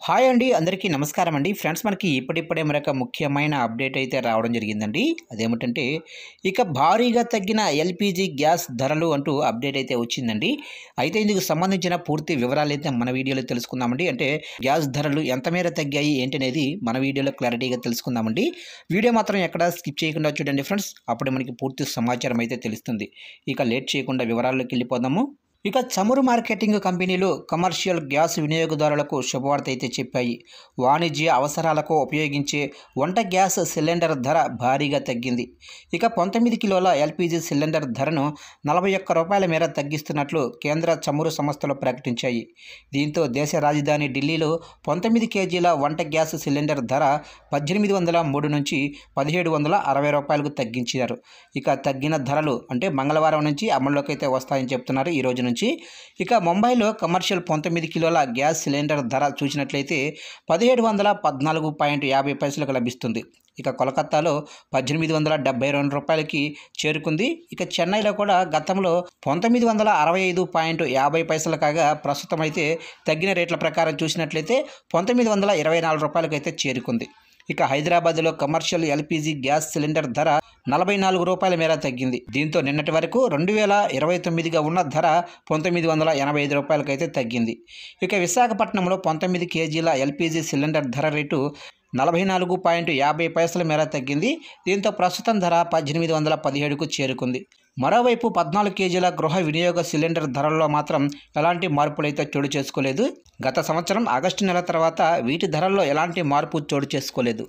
Hi అండి, అందరికీ నమస్కారం అండి. ఫ్రెండ్స్, మనకి ఇప్పుడిప్పుడే మరొక ముఖ్యమైన అప్డేట్ అయితే రావడం జరిగిందండి. అదేమిటంటే ఇక భారీగా తగ్గిన ఎల్పిజి గ్యాస్ ధరలు అంటూ అప్డేట్ అయితే వచ్చిందండి. అయితే ఇందుకు సంబంధించిన పూర్తి వివరాలు అయితే మన వీడియోలో తెలుసుకుందామండి. అంటే గ్యాస్ ధరలు ఎంత మేర తగ్గాయి ఏంటనేది మన వీడియోలో క్లారిటీగా తెలుసుకుందామండి. వీడియో మాత్రం ఎక్కడ స్కిప్ చేయకుండా చూడండి ఫ్రెండ్స్, అప్పుడు మనకి పూర్తి సమాచారం అయితే తెలుస్తుంది. ఇక లేట్ చేయకుండా వివరాల్లోకి వెళ్ళిపోదాము. ఇక చమురు మార్కెటింగ్ కంపెనీలు కమర్షియల్ గ్యాస్ వినియోగదారులకు శుభవార్త అయితే చెప్పాయి. వాణిజ్య అవసరాలకు ఉపయోగించే వంట గ్యాస్ సిలిండర్ ధర భారీగా తగ్గింది. ఇక 19 కిలోల ఎల్పిజి సిలిండర్ ధరను ₹41 మేర తగ్గిస్తున్నట్లు కేంద్ర చమురు సంస్థలు ప్రకటించాయి. దీంతో దేశ రాజధాని ఢిల్లీలో 19 కేజీల వంట గ్యాస్ సిలిండర్ ధర ₹1803 నుంచి ₹1760కు తగ్గించారు. ఇక తగ్గిన ధరలు అంటే మంగళవారం నుంచి అమల్లోకి అయితే వస్తాయని చెప్తున్నారు, ఈ రోజు నుంచి. ఇక ముంబైలో కమర్షియల్ 19 కిలోల గ్యాస్ సిలిండర్ ధర చూసినట్లయితే ₹1714.50కు లభిస్తుంది. ఇక కోలకత్తాలో ₹1872కి చేరుకుంది. ఇక చెన్నైలో కూడా గతంలో ₹1965.50 కాగా ప్రస్తుతం అయితే తగ్గిన రేట్ల ప్రకారం చూసినట్లయితే ₹1924కి అయితే చేరుకుంది. ఇక హైదరాబాద్లో కమర్షియల్ ఎల్పిజి గ్యాస్ సిలిండర్ ధర ₹44 మేర తగ్గింది. దీంతో నిన్నటి వరకు 2029గా ఉన్న ధర ₹1985 అయితే తగ్గింది. ఇక విశాఖపట్నంలో 19 కేజీల ఎల్పిజి సిలిండర్ ధర రేటు ₹44.50 మేర తగ్గింది. దీంతో ప్రస్తుతం ధర ₹1817కు చేరుకుంది. మరోవైపు 14 కేజీల గృహ వినియోగ సిలిండర్ ధరల్లో మాత్రం ఎలాంటి మార్పులైతే చోటు చేసుకోలేదు. గత సంవత్సరం ఆగస్టు నెల తర్వాత వీటి ధరల్లో ఎలాంటి మార్పు చోటు చేసుకోలేదు.